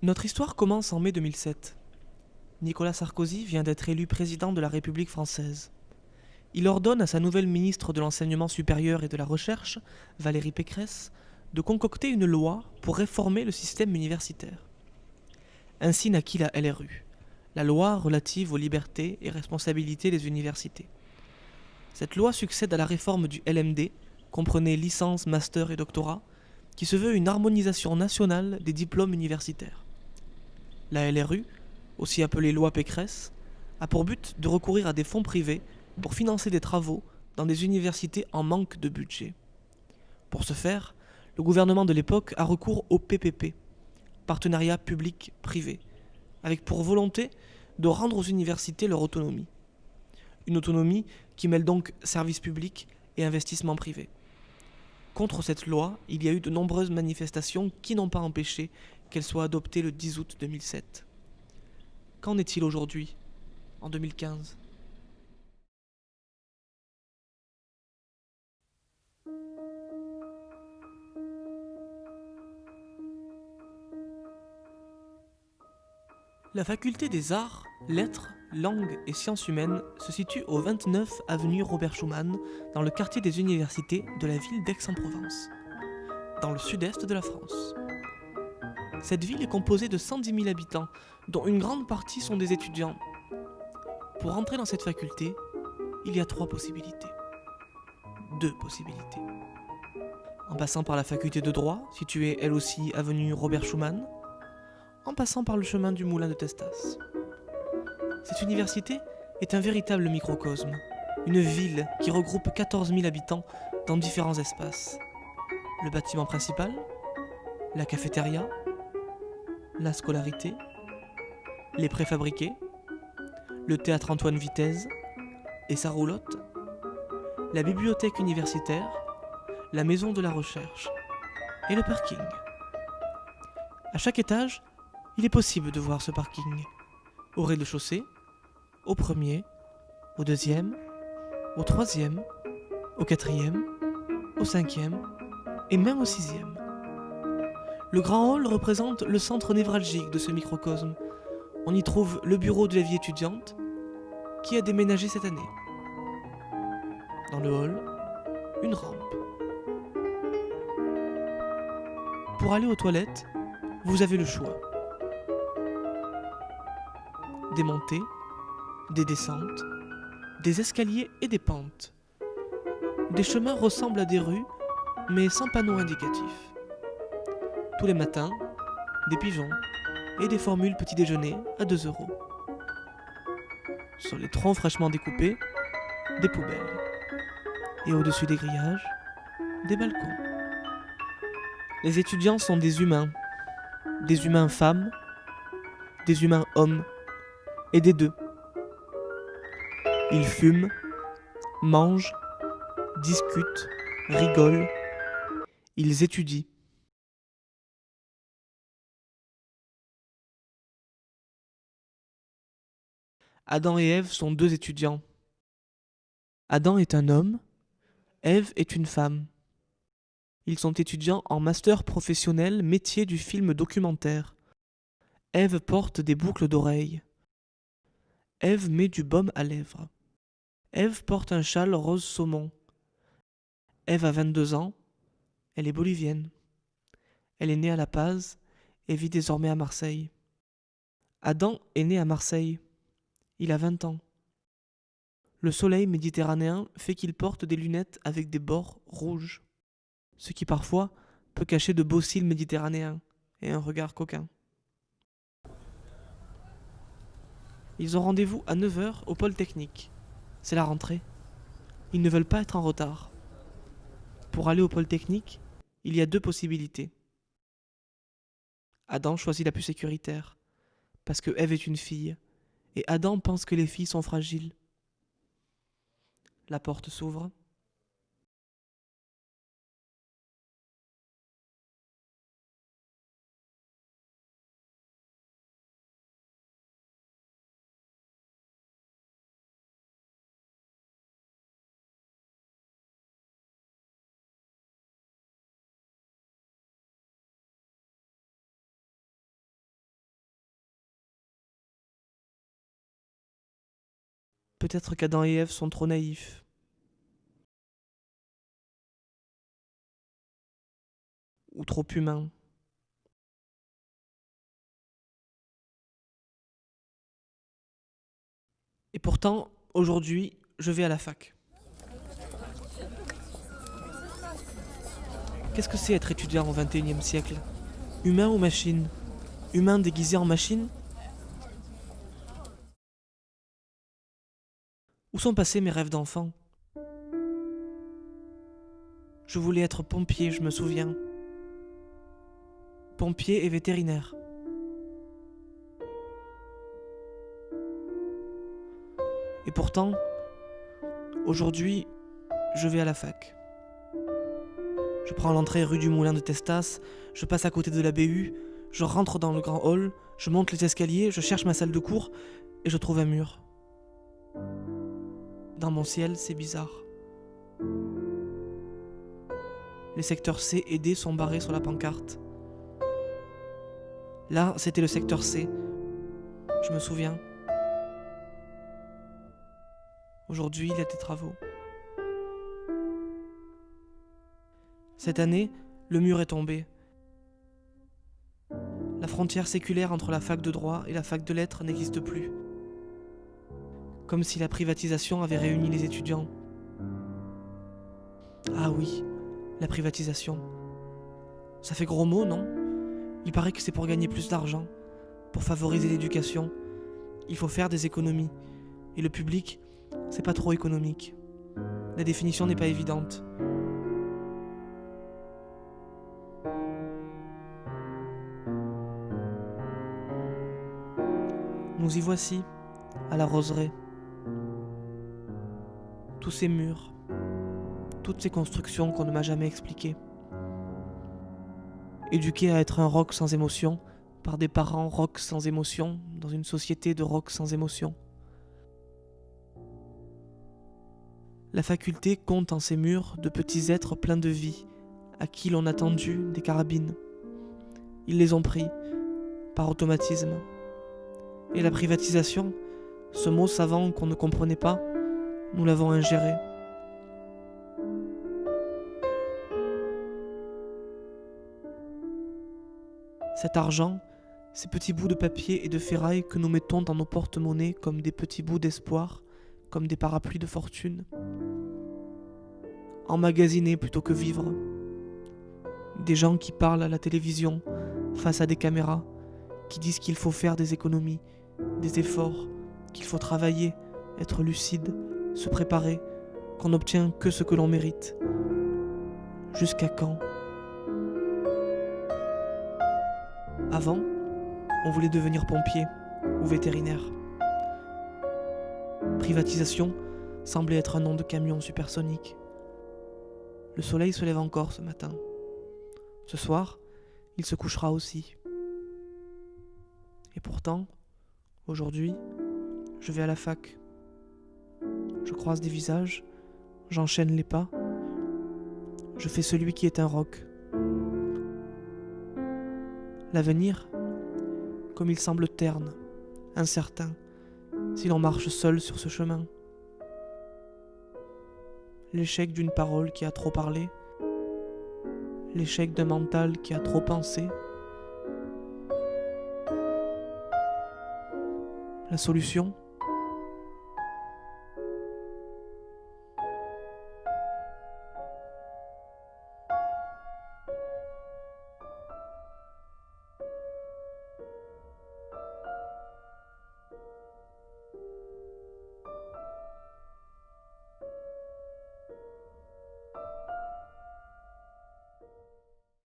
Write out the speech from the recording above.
Notre histoire commence en mai 2007. Nicolas Sarkozy vient d'être élu président de la République française. Il ordonne à sa nouvelle ministre de l'Enseignement supérieur et de la Recherche, Valérie Pécresse, de concocter une loi pour réformer le système universitaire. Ainsi naquit la LRU, la loi relative aux libertés et responsabilités des universités. Cette loi succède à la réforme du LMD, comprenait licence, master et doctorat, qui se veut une harmonisation nationale des diplômes universitaires. La LRU, aussi appelée loi Pécresse, a pour but de recourir à des fonds privés pour financer des travaux dans des universités en manque de budget. Pour ce faire, le gouvernement de l'époque a recours au PPP, partenariat public-privé, avec pour volonté de rendre aux universités leur autonomie. Une autonomie qui mêle donc service public et investissement privé. Contre cette loi, il y a eu de nombreuses manifestations qui n'ont pas empêché qu'elle soit adoptée le 10 août 2007. Qu'en est-il aujourd'hui, en 2015 ? La faculté des arts, lettres, langues et sciences humaines se situe au 29 avenue Robert Schuman, dans le quartier des universités de la ville d'Aix-en-Provence, dans le sud-est de la France. Cette ville est composée de 110 000 habitants, dont une grande partie sont des étudiants. Pour entrer dans cette faculté, il y a 3 possibilités. 2 possibilités. En passant par la faculté de droit, située elle aussi avenue Robert Schuman, en passant par le chemin du moulin de Testas. Cette université est un véritable microcosme, une ville qui regroupe 14 000 habitants dans différents espaces. Le bâtiment principal, la cafétéria, la scolarité, les préfabriqués, le théâtre Antoine Vitez et sa roulotte, la bibliothèque universitaire, la maison de la recherche et le parking. À chaque étage, il est possible de voir ce parking. Au rez-de-chaussée, au premier, au deuxième, au troisième, au quatrième, au cinquième et même au sixième. Le grand hall représente le centre névralgique de ce microcosme. On y trouve le bureau de la vie étudiante qui a déménagé cette année. Dans le hall, une rampe. Pour aller aux toilettes, vous avez le choix. Des montées, des descentes, des escaliers et des pentes. Des chemins ressemblent à des rues, mais sans panneaux indicatifs. Tous les matins, des pigeons et des formules petit déjeuner à 2 €. Sur les troncs fraîchement découpés, des poubelles. Et au-dessus des grillages, des balcons. Les étudiants sont des humains femmes, des humains hommes, et des deux. Ils fument, mangent, discutent, rigolent, ils étudient. Adam et Ève sont 2 étudiants. Adam est un homme, Ève est une femme. Ils sont étudiants en master professionnel métier du film documentaire. Ève porte des boucles d'oreilles. Ève met du baume à lèvres. Ève porte un châle rose saumon. Ève a 22 ans, elle est bolivienne. Elle est née à La Paz et vit désormais à Marseille. Adam est né à Marseille. Il a 20 ans. Le soleil méditerranéen fait qu'il porte des lunettes avec des bords rouges, ce qui parfois peut cacher de beaux cils méditerranéens et un regard coquin. Ils ont rendez-vous à 9 h au pôle technique. C'est la rentrée. Ils ne veulent pas être en retard. Pour aller au pôle technique, il y a 2 possibilités. Adam choisit la plus sécuritaire, parce que Ève est une fille, et Adam pense que les filles sont fragiles. La porte s'ouvre. peut-être qu'Adam et Ève sont trop naïfs. Ou trop humains. Et pourtant, aujourd'hui, je vais à la fac. Qu'est-ce que c'est être étudiant au XXIe siècle? Humain ou machine? Humain déguisé en machine? Où sont passés mes rêves d'enfant? Je voulais être pompier, je me souviens. Pompier et vétérinaire. Et pourtant, aujourd'hui, je vais à la fac. Je prends l'entrée rue du Moulin de Testas, je passe à côté de la BU, je rentre dans le grand hall, je monte les escaliers, je cherche ma salle de cours et je trouve un mur. Dans mon ciel, c'est bizarre. Les secteurs C et D sont barrés sur la pancarte. Là, c'était le secteur C. Je me souviens. Aujourd'hui, il y a des travaux. Cette année, le mur est tombé. La frontière séculaire entre la fac de droit et la fac de lettres n'existe plus. Comme si la privatisation avait réuni les étudiants. Ah oui, la privatisation. Ça fait gros mot, non? Il paraît que c'est pour gagner plus d'argent, pour favoriser l'éducation. Il faut faire des économies. Et le public, c'est pas trop économique. La définition n'est pas évidente. Nous y voici, à la roseraie. Tous ces murs, toutes ces constructions qu'on ne m'a jamais expliquées. Éduqué à être un rock sans émotion, par des parents rock sans émotion, dans une société de rock sans émotion. La faculté compte en ses murs de petits êtres pleins de vie, à qui l'on a tendu des carabines. Ils les ont pris, par automatisme. Et la privatisation, ce mot savant qu'on ne comprenait pas, nous l'avons ingéré. Cet argent, ces petits bouts de papier et de ferraille que nous mettons dans nos porte-monnaies comme des petits bouts d'espoir, comme des parapluies de fortune. Emmagasiner plutôt que vivre. Des gens qui parlent à la télévision, face à des caméras, qui disent qu'il faut faire des économies, des efforts, qu'il faut travailler, être lucide, se préparer, qu'on n'obtient que ce que l'on mérite. Jusqu'à quand? Avant, on voulait devenir pompier ou vétérinaire. Privatisation semblait être un nom de camion supersonique. Le soleil se lève encore ce matin. Ce soir, il se couchera aussi. Et pourtant, aujourd'hui, je vais à la fac. Je croise des visages, j'enchaîne les pas. Je fais celui qui est un roc. L'avenir, comme il semble terne, incertain, si l'on marche seul sur ce chemin. L'échec d'une parole qui a trop parlé, l'échec d'un mental qui a trop pensé. La solution,